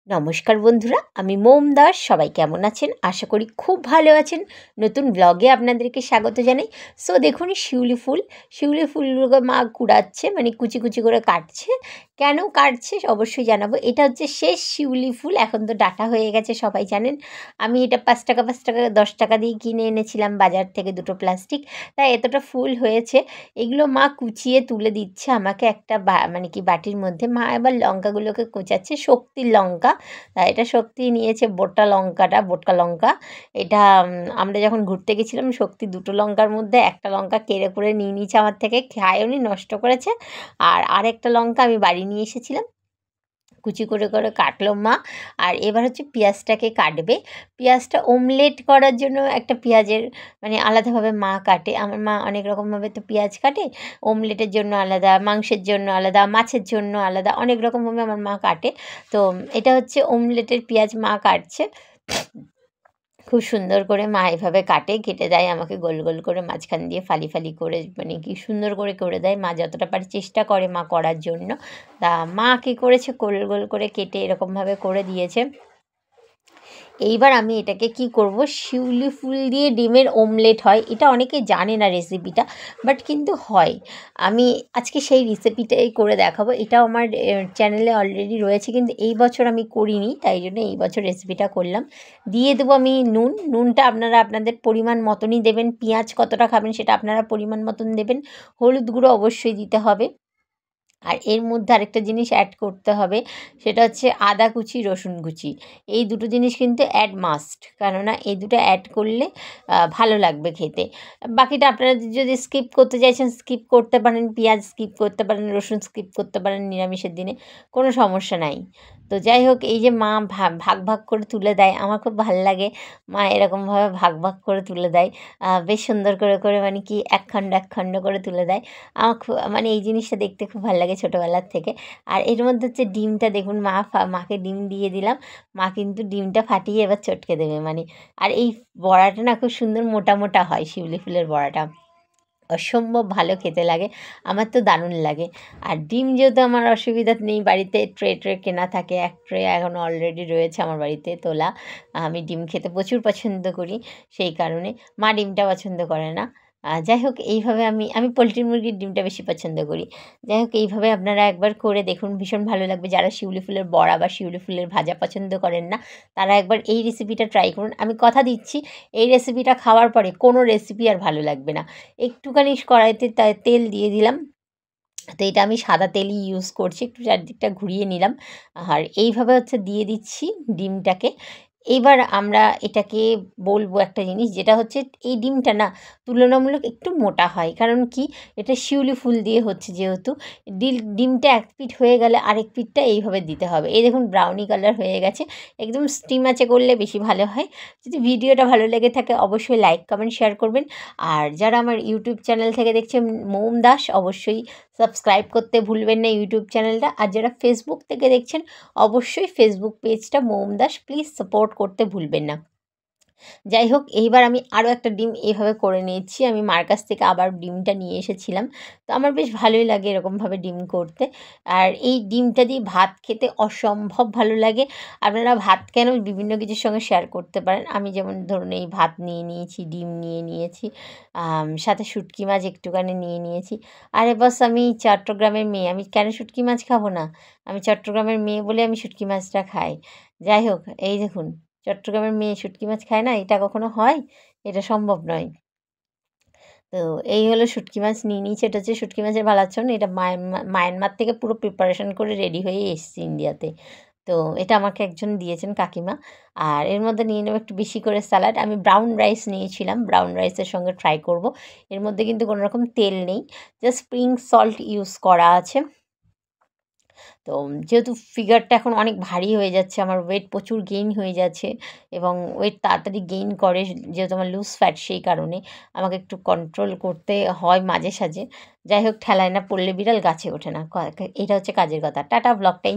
নমস্কার বন্ধুরা, আমি মোম দাস। সবাই কেমন আছেন? আশা করি খুব ভালো আছেন। নতুন ব্লগে আপনাদেরকে স্বাগত জানাই। সো দেখুন, শিউলি ফুলগুলো মা কুড়াচ্ছে, মানে কুচি কুচি করে কাটছে। কেন কাটছে অবশ্যই জানাবো। এটা হচ্ছে শেষ শিউলি ফুল, এখন তো ডাটা হয়ে গেছে সবাই জানেন। আমি এটা 5 টাকা 10 টাকা দিয়ে কিনে এনেছিলাম বাজার থেকে, দুটো প্লাস্টিক। তাই এতটা ফুল হয়েছে। এগুলো মা কুচিয়ে তুলে দিচ্ছে আমাকে একটা মানে কি বাটির মধ্যে। মা এবার লঙ্কাগুলোকে কোচাচ্ছে, শক্তির লঙ্কা। এটা শক্তি নিয়েছে বোটকা লঙ্কা। এটা আমরা যখন ঘুরতে গেছিলাম, শক্তি দুটো লঙ্কার মধ্যে একটা লঙ্কা কেড়ে করে নিয়ে নিয়েছে আমার থেকে, খায়ওনি, নষ্ট করেছে। আর আরেকটা লঙ্কা আমি বাড়ি নিয়ে এসেছিলাম, কুচি করে করে কাটলো মা। আর এবার হচ্ছে পেঁয়াজটাকে কাটবে। পেঁয়াজটা অমলেট করার জন্য একটা পেঁয়াজের মানে আলাদাভাবে মা কাটে। আমার মা অনেক রকমভাবে তো পেঁয়াজ কাটে, অমলেটের জন্য আলাদা, মাংসের জন্য আলাদা, মাছের জন্য আলাদা, অনেক রকমভাবে আমার মা কাটে। তো এটা হচ্ছে অমলেটের পেঁয়াজ মা কাটছে। খুব সুন্দর করে মা এভাবে কেটে দেয় আমাকে, গোল গোল করে মাঝখান দিয়ে ফালি ফালি করে, মানে কি সুন্দর করে দেয়। মা যতটা পারে চেষ্টা করে মা করার জন্য। তা মা কী করেছে, গোল গোল করে কেটে এরকমভাবে করে দিয়েছে। এইবার আমি এটাকে কি করব, শিউলি ফুল দিয়ে ডিমের অমলেট হয়, এটা অনেকে জানে না রেসিপিটা, বাট কিন্তু হয়। আমি আজকে সেই রেসিপিটাই করে দেখাবো। এটাও আমার চ্যানেলে অলরেডি রয়েছে, কিন্তু এই বছর আমি করিনি, তাই জন্য এই বছর রেসিপিটা করলাম। দিয়ে দেবো আমি নুনটা আপনারা আপনাদের পরিমাণ মতনই দেবেন। পেঁয়াজ কতটা খাবেন সেটা আপনারা পরিমাণ মতন দেবেন। হলুদ গুঁড়ো অবশ্যই দিতে হবে। আর এর মধ্যে আরেকটা জিনিস অ্যাড করতে হবে, সেটা হচ্ছে আদা কুচি, রসুন কুচি। এই দুটো জিনিস কিন্তু অ্যাড মাস্ট, কেননা এই দুটো অ্যাড করলে ভালো লাগবে খেতে। বাকিটা আপনারা যদি স্কিপ করতে চাইছেন স্কিপ করতে পারেন, পেঁয়াজ স্কিপ করতে পারেন, রসুন স্কিপ করতে পারেন, নিরামিষের দিনে কোনো সমস্যা নাই। তো যাই হোক, এই যে মা ভাগ ভাগ করে তুলে দেয়, আমার খুব ভালো লাগে। মা এরকমভাবে ভাগ ভাগ করে তুলে দেয়, বেশ সুন্দর করে, মানে কি এক খণ্ড করে তুলে দেয়। আমার খুব, মানে এই জিনিসটা দেখতে খুব ভালো লাগে ছোটোবেলার থেকে। আর এর মধ্যে হচ্ছে ডিমটা, দেখুন মাকে ডিম দিয়ে দিলাম। মা কিন্তু ডিমটা ফাটিয়ে এবার চটকে দেবে, মানে। আর এই বড়াটা না খুব সুন্দর মোটা মোটা হয়, শিউলি ফুলের বড়াটা অসম্ভব ভালো খেতে লাগে, আমার তো দারুণ লাগে। আর ডিম যেহেতু আমার অসুবিধা নেই, বাড়িতে ট্রে কেনা থাকে, এক ট্রে এখন অলরেডি রয়েছে আমার বাড়িতে তোলা। আমি ডিম খেতে প্রচুর পছন্দ করি, সেই কারণে। মা ডিমটা পছন্দ করে না। যাই হোক, এইভাবে আমি পোলট্রি মুরগির ডিমটা বেশি পছন্দ করি। যাই হোক, এইভাবে আপনারা একবার করে দেখুন, ভীষণ ভালো লাগবে। যারা শিউলি ফুলের বড়া বা শিউলি ফুলের ভাজা পছন্দ করেন না, তারা একবার এই রেসিপিটা ট্রাই করুন। আমি কথা দিচ্ছি, এই রেসিপিটা খাওয়ার পরে কোনো রেসিপি আর ভালো লাগবে না। একটুখানি কড়াইতে তেল দিয়ে দিলাম। তো এটা আমি সাদা তেলই ইউজ করছি, একটু চারদিকটা ঘুরিয়ে নিলাম। আর এইভাবে হচ্ছে দিয়ে দিচ্ছি ডিমটাকে। এইবার আমরা এটাকে বলবো একটা জিনিস, যেটা হচ্ছে এই ডিমটা না তুলনামূলক একটু মোটা হয়। কারণ কি, এটা শিউলি ফুল দিয়ে হচ্ছে যেহেতু, ডিমটা এক পিঠ হয়ে গেলে আরেক পিঠটা এইভাবে দিতে হবে। এই দেখুন, ব্রাউনি কালার হয়ে গেছে। একদম স্টিম আঁচে করলে বেশি ভালো হয়। যদি ভিডিওটা ভালো লেগে থাকে অবশ্যই লাইক কমেন্ট শেয়ার করবেন। আর যারা আমার ইউটিউব চ্যানেল থেকে দেখছেন মোম দাস, অবশ্যই সাবস্ক্রাইব করতে ভুলবেন না ইউটিউব চ্যানেলটা। আর যারা ফেসবুক থেকে দেখছেন অবশ্যই ফেসবুক পেজটা মোম দাস প্লিজ সাপোর্ট করতে ভুলবেন না। যাই হোক, এইবার আমি আরও একটা ডিম এভাবে করে নিয়েছি। আমি মার কাছ থেকে আবার ডিমটা নিয়ে এসেছিলাম, তো আমার বেশ ভালোই লাগে এরকমভাবে ডিম করতে। আর এই ডিমটা দিয়ে ভাত খেতে অসম্ভব ভালো লাগে। আপনারা ভাত কেন বিভিন্ন কিছুর সঙ্গে শেয়ার করতে পারেন। আমি যেমন ধরুন এই ভাত নিয়ে নিয়েছি, ডিম নিয়ে নিয়েছি, সাথে শুটকি মাছ একটুখানি নিয়ে নিয়েছি। আরে বাস, আমি চট্টগ্রামের মেয়ে, আমি কেন শুটকি মাছ খাবো না? আমি চট্টগ্রামের মেয়ে বলে আমি শুটকি মাছটা খাই। যাই হোক, এই দেখুন, চট্টগ্রামের মেয়ে শুটকি মাছ খায় না, এটা কখনো হয়? এটা সম্ভব নয়। তো এই হলো শুটকি মাছ নিয়ে নিয়েছি। এটা হচ্ছে শুটকি মাছের ভালাচ্ছন। এটা মায়ানমার থেকে পুরো প্রিপারেশন করে রেডি হয়ে এসেছি ইন্ডিয়াতে। তো এটা আমাকে একজন দিয়েছেন কাকিমা। আর এর মধ্যে নিয়ে নেবো একটু বেশি করে স্যালাড। আমি ব্রাউন রাইস নিয়েছিলাম, ব্রাউন রাইসের সঙ্গে ট্রাই করব। এর মধ্যে কিন্তু কোনো রকম তেল নেই, জাস্ট স্প্রিং সল্ট ইউজ করা আছে। তো যেহেতু ফিগারটা এখন অনেক ভারী হয়ে যাচ্ছে, আমার ওয়েট প্রচুর গেইন হয়ে যাচ্ছে, এবং ওয়েট তাড়াতাড়ি গেইন করে যেহেতু আমার লুজ ফ্যাট, সেই কারণে আমাকে একটু কন্ট্রোল করতে হয় মাঝে সাঝে। যাই হোক, ঠেলায় না পড়লে বিড়াল গাছে ওঠে না, এটা হচ্ছে কাজের কথা। টাটা, ব্লগটাই